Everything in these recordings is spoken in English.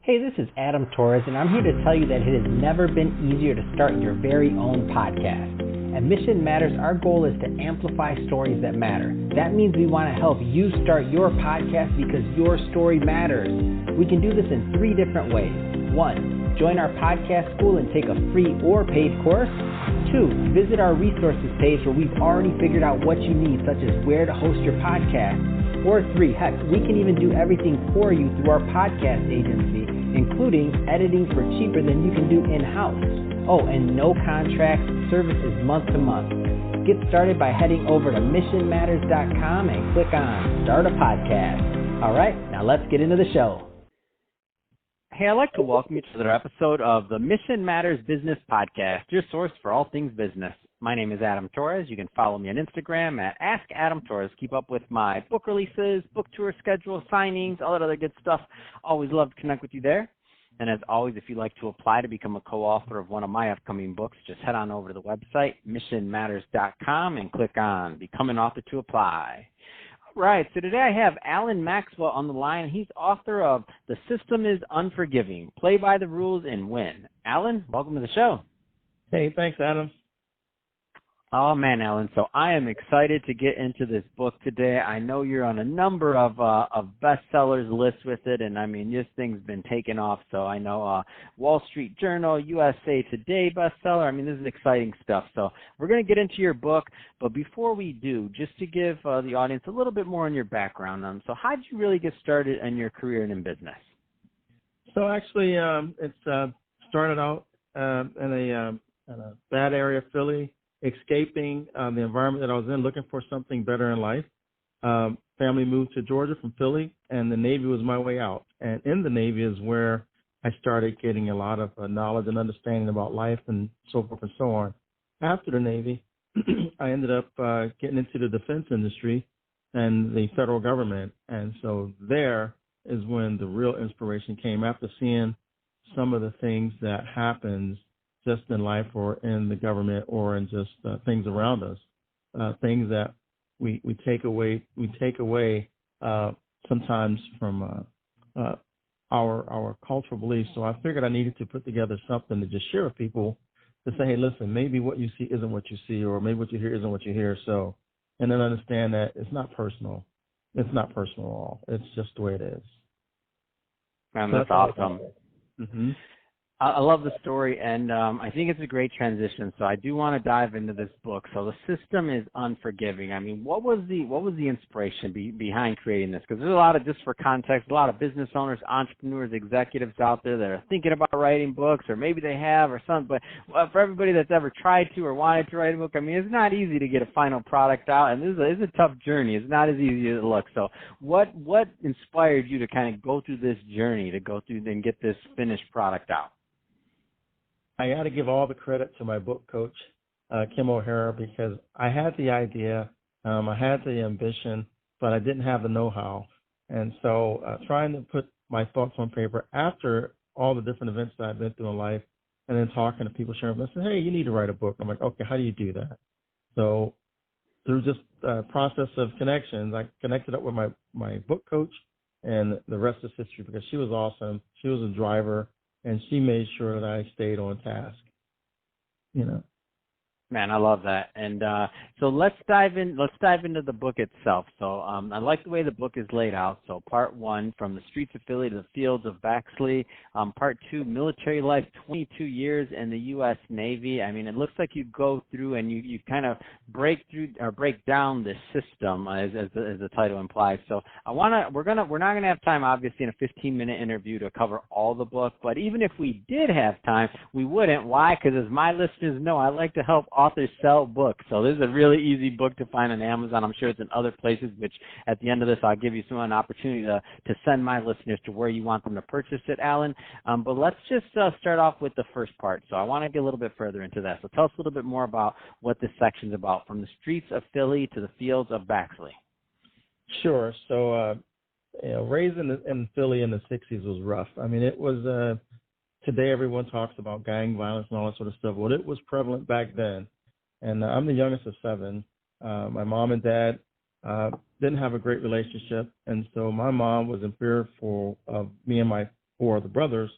Hey, this is Adam Torres, and I'm here to tell you that it has never been easier to start your very own podcast. At Mission Matters, our goal is to amplify stories that matter. That means we want to help you start your podcast because your story matters. We can do this in 3 different ways. 1, join our podcast school and take a free or paid course. 2, visit our resources page where we've already figured out what you need, such as where to host your podcast. Or 3, heck, we can even do everything for you through our podcast agency, including editing for cheaper than you can do in-house. Oh, and no contracts, service is month to month. Get started by heading over to missionmatters.com and click on Start a Podcast. All right, now let's get into the show. Hey, I'd like to welcome you to another episode of the Mission Matters Business Podcast, your source for all things business. My name is Adam Torres. You can follow me on Instagram at AskAdamTorres. Keep up with my book releases, book tour schedule, signings, all that other good stuff. Always love to connect with you there. And as always, if you'd like to apply to become a co-author of one of my upcoming books, just head on over to the website, missionmatters.com, and click on Become an Author to apply. All right, so today I have Allen Maxwell on the line. He's author of The System is Unforgiving, Play by the Rules and Win. Allen, welcome to the show. Hey, thanks, Adam. Oh, man, Allen. So I am excited to get into this book today. I know you're on a number of bestsellers lists with it, and, I mean, this thing's been taken off. So I know Wall Street Journal, USA Today bestseller. I mean, this is exciting stuff. So we're going to get into your book. But before we do, just to give the audience a little bit more on your background, so how did you really get started in your career and in business? So actually, it started out in a bad area of Philly, escaping the environment that I was in, looking for something better in life. Family moved to Georgia from Philly, and the Navy was my way out. And in the Navy is where I started getting a lot of knowledge and understanding about life and so forth and so on. After the Navy, I ended up getting into the defense industry and the federal government. And so there is when the real inspiration came after seeing some of the things that happens just in life or in the government or in just things around us, things that we take away sometimes from our cultural beliefs. So I figured I needed to put together something to just share with people to say, hey, listen, maybe what you see isn't what you see, or maybe what you hear isn't what you hear. So, and then understand that it's not personal. It's not personal at all. It's just the way it is. Man, that's awesome. Mm-hmm. I love the story, and I think it's a great transition. So I do want to dive into this book. So The System is Unforgiving. I mean, what was the inspiration behind creating this? Because there's a lot of, just for context, a lot of business owners, entrepreneurs, executives out there that are thinking about writing books, or maybe they have or something. But for everybody that's ever tried to or wanted to write a book, I mean, it's not easy to get a final product out, and this is a tough journey. It's not as easy as it looks. So what inspired you to kind of go through this journey, to go through and get this finished product out? I got to give all the credit to my book coach, Kim O'Hara, because I had the idea, I had the ambition, but I didn't have the know-how. And so trying to put my thoughts on paper after all the different events that I've been through in life, and then talking to people, sharing, I said, hey, you need to write a book. I'm like, okay, how do you do that? So through just a process of connections, I connected up with my book coach, and the rest is history, because she was awesome. She was a driver, and she made sure that I stayed on task, Man, I love that. And so let's dive into the book itself. So I like the way the book is laid out. So part 1, from the streets of Philly to the fields of Baxley. Part 2, military life, 22 years in the U.S. Navy. I mean, it looks like you go through and you kind of break down the system, as the title implies. So we're not gonna have time, obviously, in a 15-minute interview to cover all the book. But even if we did have time, we wouldn't. Why? Because as my listeners know, I like to help authors sell books. So this is a really easy book to find on Amazon. I'm sure it's in other places, which at the end of this, I'll give you an opportunity to send my listeners to where you want them to purchase it, Allen. But let's just start off with the first part. So I want to get a little bit further into that. So tell us a little bit more about what this section's about, from the streets of Philly to the fields of Baxley. Sure. So, raised in Philly in the 60s was rough. I mean, it was today everyone talks about gang violence and all that sort of stuff. Well, it was prevalent back then. And I'm the youngest of 7. My mom and dad didn't have a great relationship. And so my mom was in fear of me and my 4 of the brothers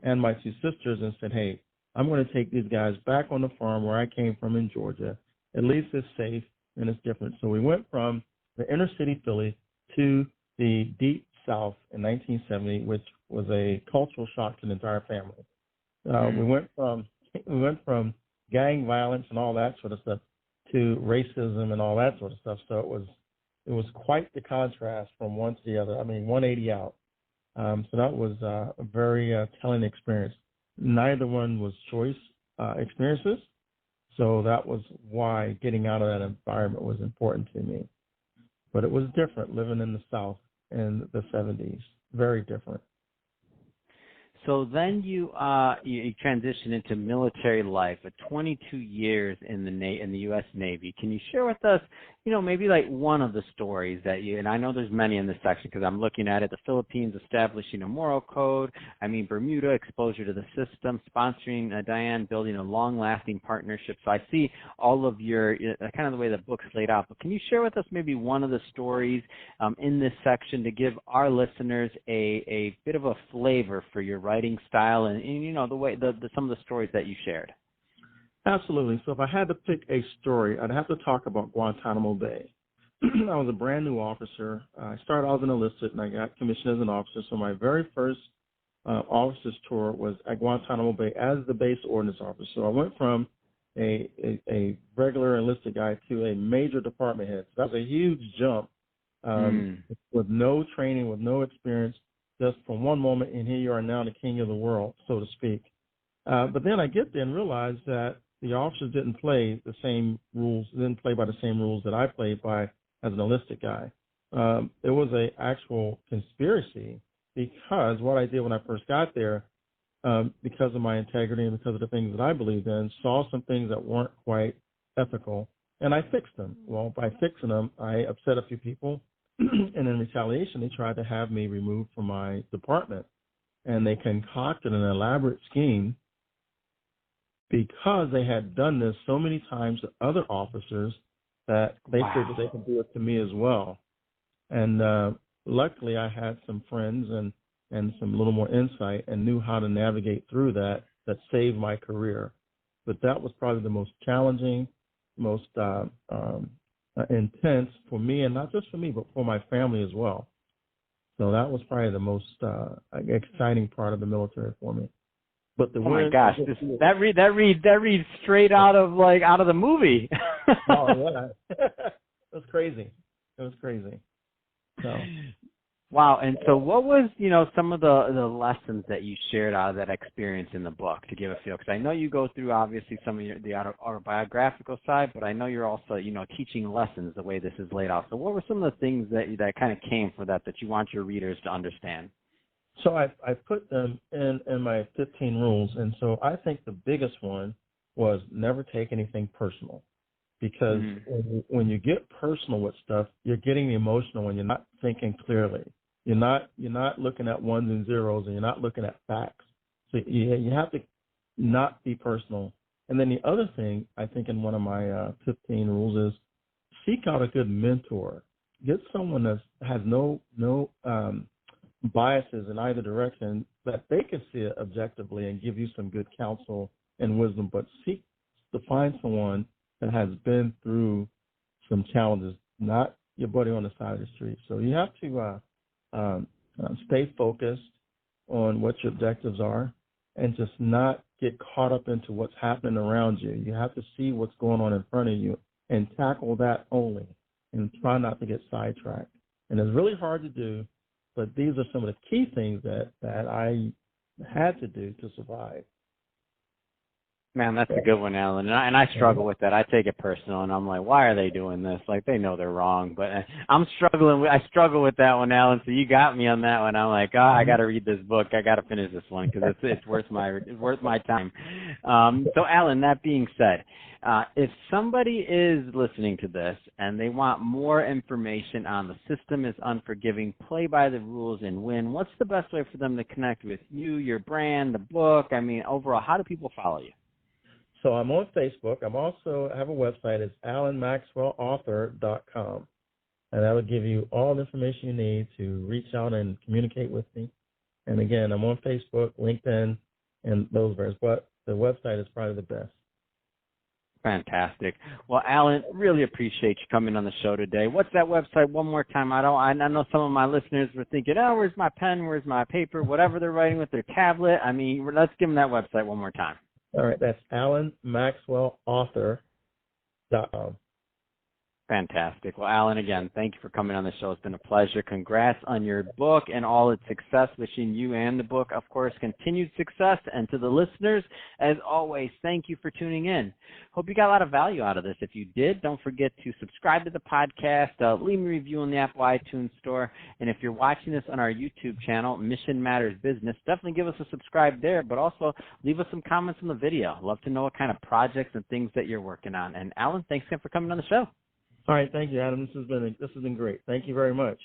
and my 2 sisters and said, hey, I'm going to take these guys back on the farm where I came from in Georgia. At least it's safe and it's different. So we went from the inner city Philly to the deep South in 1970, which was a cultural shock to the entire family. We went from gang violence and all that sort of stuff to racism and all that sort of stuff. So it was quite the contrast from one to the other. I mean, 180 out. So that was a very telling experience. Neither one was choice experiences. So that was why getting out of that environment was important to me. But it was different living in the South in the 70s. Very different. So then you transitioned into military life, 22 years in the U.S. Navy. Can you share with us, maybe like one of the stories that and I know there's many in this section because I'm looking at it, the Philippines establishing a moral code, Bermuda, exposure to the system, sponsoring Diane, building a long-lasting partnership. So I see all of your, kind of the way the book's laid out, but can you share with us maybe one of the stories in this section to give our listeners a bit of a flavor for your writing style and the way some of the stories that you shared? Absolutely. So if I had to pick a story, I'd have to talk about Guantanamo Bay. I was a brand new officer. I started out as an enlisted, and I got commissioned as an officer. So my very first officer's tour was at Guantanamo Bay as the base ordnance officer. So I went from a regular enlisted guy to a major department head. So that was a huge jump with no training, with no experience, just from one moment, and here you are now the king of the world, so to speak. But then I get there and realize that the officers didn't play by the same rules that I played by as an enlisted guy. It was an actual conspiracy because what I did when I first got there, because of my integrity and because of the things that I believed in, saw some things that weren't quite ethical, and I fixed them. Well, by fixing them, I upset a few people, and in retaliation, they tried to have me removed from my department, and they concocted an elaborate scheme because they had done this so many times to other officers that they figured they could do it to me as well. And luckily, I had some friends and some little more insight and knew how to navigate through that saved my career. But that was probably the most challenging, most intense for me, and not just for me, but for my family as well. So that was probably the most exciting part of the military for me. But the my gosh, that reads straight out of the movie. Oh yeah, it was crazy. So. Wow. And so what was, some of the lessons that you shared out of that experience in the book to give a feel? Because I know you go through, obviously, some of the autobiographical side, but I know you're also, teaching lessons the way this is laid out. So what were some of the things that kind of came from that you want your readers to understand? So I put them in my 15 rules. And so I think the biggest one was never take anything personal. Because when you get personal with stuff, you're getting emotional when you're not thinking clearly. You're not looking at ones and zeros, and you're not looking at facts. So you have to not be personal. And then the other thing I think in one of my 15 rules is seek out a good mentor. Get someone that has no biases in either direction, that they can see it objectively and give you some good counsel and wisdom. But seek to find someone that has been through some challenges, not your buddy on the side of the street. So you have to stay focused on what your objectives are and just not get caught up into what's happening around you. You have to see what's going on in front of you and tackle that only and try not to get sidetracked. And it's really hard to do, but these are some of the key things that I had to do to survive. Man, that's a good one, Alan. And I struggle with that. I take it personal, and I'm like, why are they doing this? Like, they know they're wrong. But I struggle with that one, Alan. So you got me on that one. I'm like, I got to read this book. I got to finish this one because it's worth my time. So, Alan, that being said, if somebody is listening to this and they want more information on The System is Unforgiving, Play by the Rules and Win, what's the best way for them to connect with you, your brand, the book? I mean, overall, how do people follow you? So I'm on Facebook. I have a website. It's allenmaxwellauthor.com. And that will give you all the information you need to reach out and communicate with me. And again, I'm on Facebook, LinkedIn, and those various, but the website is probably the best. Fantastic. Well, Allen, really appreciate you coming on the show today. What's that website one more time? I know some of my listeners were thinking, oh, where's my pen? Where's my paper? Whatever they're writing with their tablet. I mean, let's give them that website one more time. All right. That's AllenMaxwellAuthor.com. Fantastic. Well, Allen, again, thank you for coming on the show. It's been a pleasure. Congrats on your book and all its success. Wishing you and the book, of course, continued success. And to the listeners, as always, thank you for tuning in. Hope you got a lot of value out of this. If you did, don't forget to subscribe to the podcast, leave me a review on the Apple iTunes Store. And if you're watching this on our YouTube channel, Mission Matters Business, definitely give us a subscribe there, but also leave us some comments on the video. I'd love to know what kind of projects and things that you're working on. And Allen, thanks again for coming on the show. All right, thank you, Adam. This has been great. Thank you very much.